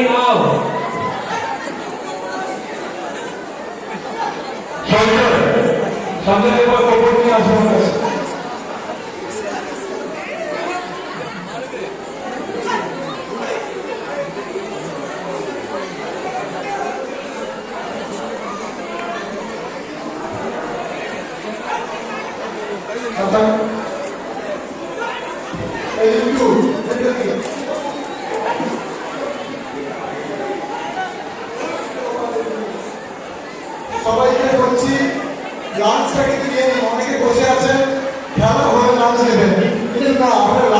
নাও সঞ্জয় এবার খবর নিয়ে আসুন সবাইকে বলছি লাঞ্চটা কিন্তু নিয়ে নিন, অনেকে বসে আছেন খেলা হয়ে লাঞ্চ নেবেন কিন্তু না আপনারা